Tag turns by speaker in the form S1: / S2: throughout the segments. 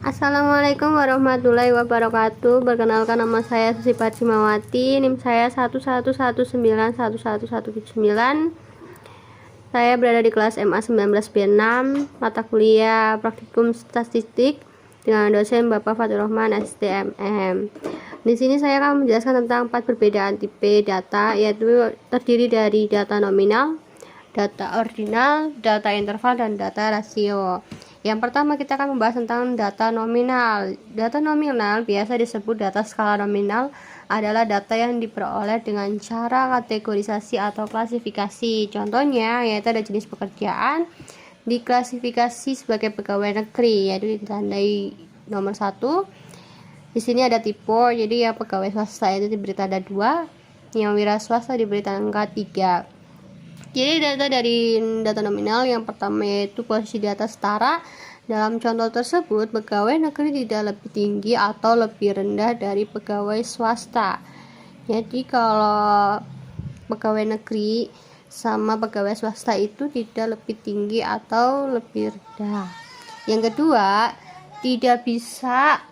S1: Assalamualaikum warahmatullahi wabarakatuh. Perkenalkan, nama saya Susi Parsimawati, NIM saya 111911179. Saya berada di kelas MA 19B6, mata kuliah Praktikum Statistik dengan dosen Bapak Fatur Rahman STMM. Di sini saya akan menjelaskan tentang 4 perbedaan tipe data, yaitu terdiri dari data nominal, data ordinal, data interval, dan data rasio. Yang pertama, kita akan membahas tentang data nominal. Data nominal biasa disebut data skala nominal, adalah data yang diperoleh dengan cara kategorisasi atau klasifikasi. Contohnya yaitu ada jenis pekerjaan diklasifikasi sebagai pegawai negeri, yaitu ditandai nomor 1. Di sini ada tipe, jadi yang pegawai swasta itu diberi tanda 2, yang wira swasta diberi tanda 3. Jadi data dari data nominal yang pertama yaitu posisi data setara. Dalam contoh tersebut, pegawai negeri tidak lebih tinggi atau lebih rendah dari pegawai swasta. Jadi kalau pegawai negeri sama pegawai swasta itu tidak lebih tinggi atau lebih rendah. Yang kedua, tidak bisa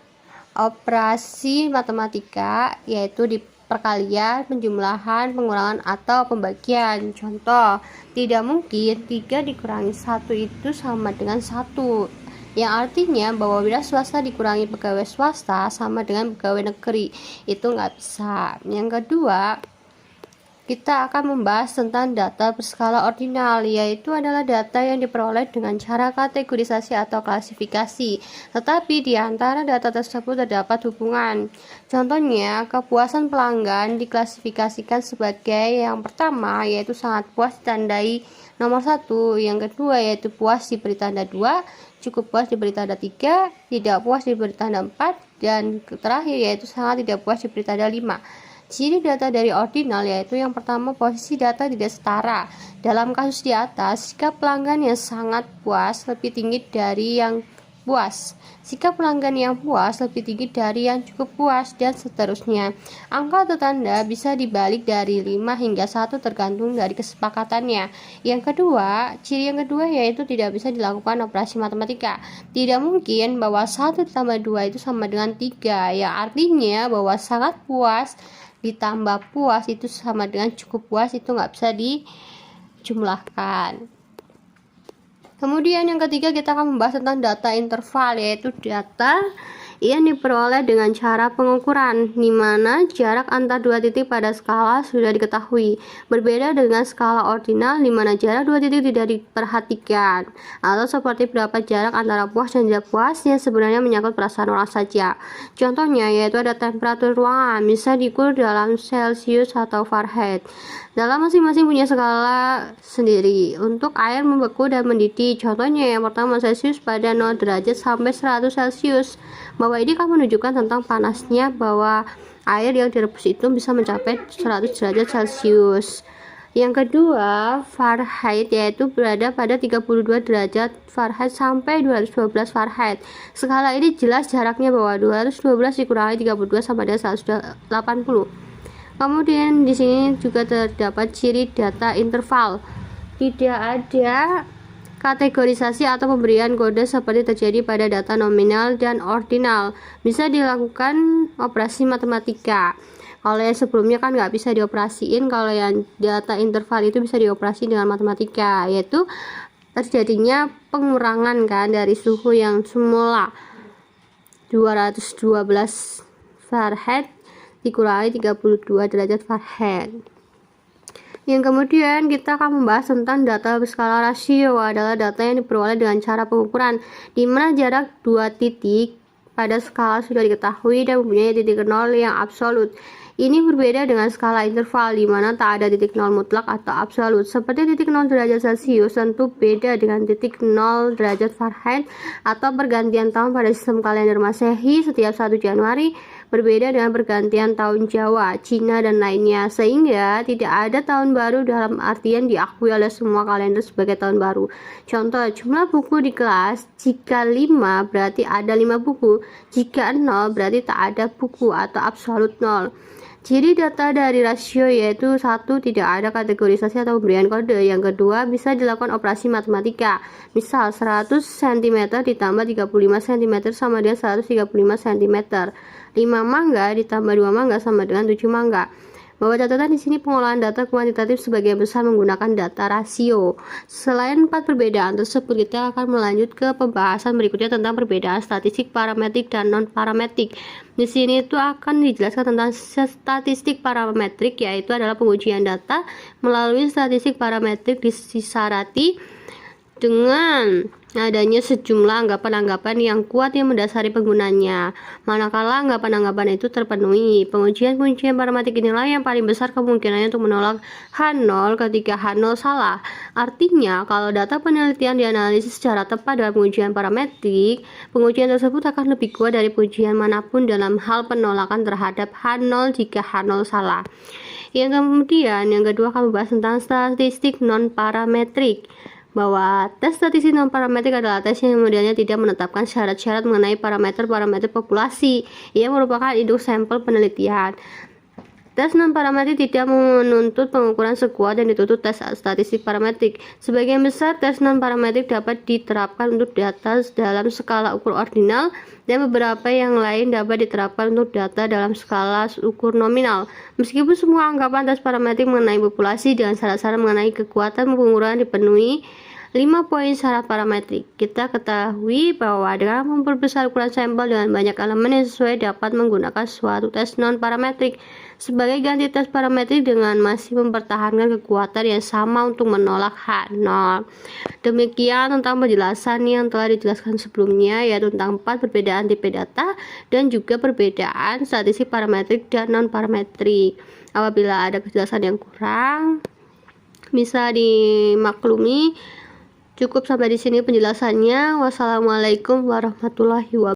S1: operasi matematika, yaitu di perkalian, penjumlahan, pengurangan, atau pembagian. Contoh, tidak mungkin 3 dikurangi 1 itu sama dengan 1, yang artinya bahwa wira swasta dikurangi pegawai swasta sama dengan pegawai negeri. Itu nggak bisa. Yang kedua, kita akan membahas tentang data berskala ordinal, yaitu adalah data yang diperoleh dengan cara kategorisasi atau klasifikasi, tetapi di antara data tersebut terdapat hubungan. Contohnya, kepuasan pelanggan diklasifikasikan sebagai yang pertama, yaitu sangat puas ditandai nomor 1, yang kedua yaitu puas diberi tanda 2, cukup puas diberi tanda 3, tidak puas diberi tanda 4, dan terakhir yaitu sangat tidak puas diberi tanda 5. Ciri data dari ordinal yaitu yang pertama, posisi data tidak setara. Dalam kasus di atas, sikap pelanggan yang sangat puas lebih tinggi dari yang puas, sikap pelanggan yang puas lebih tinggi dari yang cukup puas, dan seterusnya. Angka atau tanda bisa dibalik dari 5 hingga 1 tergantung dari kesepakatannya. Yang kedua, ciri yang kedua yaitu tidak bisa dilakukan operasi matematika. Tidak mungkin bahwa 1 ditambah 2 itu sama dengan 3, yang artinya bahwa sangat puas ditambah puas itu sama dengan cukup puas, itu nggak bisa dijumlahkan. Kemudian yang ketiga, kita akan membahas tentang data interval, yaitu data yang diperoleh dengan cara pengukuran, di mana jarak antar dua titik pada skala sudah diketahui. Berbeda dengan skala ordinal, di mana jarak dua titik tidak diperhatikan, atau seperti berapa jarak antara puas dan tidak puas yang sebenarnya menyangkut perasaan orang saja. Contohnya yaitu ada temperatur ruangan, bisa diukur dalam Celcius atau Fahrenheit. Dalam masing-masing punya skala sendiri. Untuk air membeku dan mendidih, contohnya yang pertama Celcius pada 0 derajat sampai 100 Celcius. Bahwa ini akan menunjukkan tentang panasnya bahwa air yang direbus itu bisa mencapai 100 derajat Celcius. Yang kedua, Fahrenheit, yaitu berada pada 32 derajat Fahrenheit sampai 212 Fahrenheit. Skala ini jelas jaraknya bahwa 212 dikurangi 32 sama dengan 180. Kemudian di sini juga terdapat ciri data interval. Tidak ada kategorisasi atau pemberian kode seperti terjadi pada data nominal dan ordinal. Bisa dilakukan operasi matematika. Kalau yang sebelumnya kan nggak bisa dioperasiin, kalau yang data interval itu bisa dioperasi dengan matematika, yaitu terjadinya pengurangan kan dari suhu yang semula 212 Fahrenheit dikurangi 32 derajat Fahrenheit. Yang kemudian kita akan membahas tentang data berskala rasio, adalah data yang diperoleh dengan cara pengukuran, di mana jarak dua titik pada skala sudah diketahui dan mempunyai titik nol yang absolut. Ini berbeda dengan skala interval, di mana tak ada titik nol mutlak atau absolut. Seperti titik 0 derajat Celcius tentu beda dengan titik 0 derajat Fahrenheit, atau pergantian tahun pada sistem kalender Masehi setiap 1 Januari berbeda dengan pergantian tahun Jawa, Cina, dan lainnya, sehingga tidak ada tahun baru dalam artian diakui oleh semua kalender sebagai tahun baru. Contoh, jumlah buku di kelas, jika 5 berarti ada 5 buku, jika 0 berarti tak ada buku atau absolut 0. Ciri data dari rasio yaitu 1. Tidak ada kategorisasi atau pemberian kode. Yang kedua, bisa dilakukan operasi matematika. Misal 100 cm ditambah 35 cm sama dengan 135 cm. 5 mangga ditambah 2 mangga sama dengan 7 mangga. Bahwa catatan di sini pengolahan data kuantitatif sebagian besar menggunakan data rasio. Selain 4 perbedaan tersebut, kita akan melanjut ke pembahasan berikutnya tentang perbedaan statistik parametrik dan non-parametrik. Di sini itu akan dijelaskan tentang statistik parametrik, yaitu adalah pengujian data melalui statistik parametrik disyarat dengan adanya sejumlah anggapan-anggapan yang kuat yang mendasari penggunanya. Manakala anggapan-anggapan itu terpenuhi, pengujian parametrik inilah yang paling besar kemungkinannya untuk menolak H0 ketika H0 salah. Artinya, kalau data penelitian dianalisis secara tepat dalam pengujian parametrik, pengujian tersebut akan lebih kuat dari pengujian manapun dalam hal penolakan terhadap H0 jika H0 salah. Yang kedua akan membahas tentang statistik non-parametrik, bahwa tes statistik non-parametrik adalah tes yang modelnya tidak menetapkan syarat-syarat mengenai parameter-parameter populasi yang merupakan induk sampel penelitian. Tes non-parametrik tidak menuntut pengukuran sekuat yang dituntut tes statistik parametrik. Sebagian besar tes non-parametrik dapat diterapkan untuk data dalam skala ukur ordinal, dan beberapa yang lain dapat diterapkan untuk data dalam skala ukur nominal. Meskipun semua anggapan tes parametrik mengenai populasi dengan syarat-syarat mengenai kekuatan pengukuran dipenuhi 5 poin syarat parametrik, kita ketahui bahwa dengan memperbesar ukuran sampel dengan banyak elemen yang sesuai dapat menggunakan suatu tes non-parametrik sebagai ganti tes parametrik dengan masih mempertahankan kekuatan yang sama untuk menolak H0. Demikian tentang penjelasan yang telah dijelaskan sebelumnya, yaitu tentang 4 perbedaan tipe data dan juga perbedaan statistik parametrik dan non-parametrik. Apabila ada kejelasan yang kurang, bisa dimaklumi. Cukup sampai di sini penjelasannya. Wassalamualaikum warahmatullahi wabarakatuh.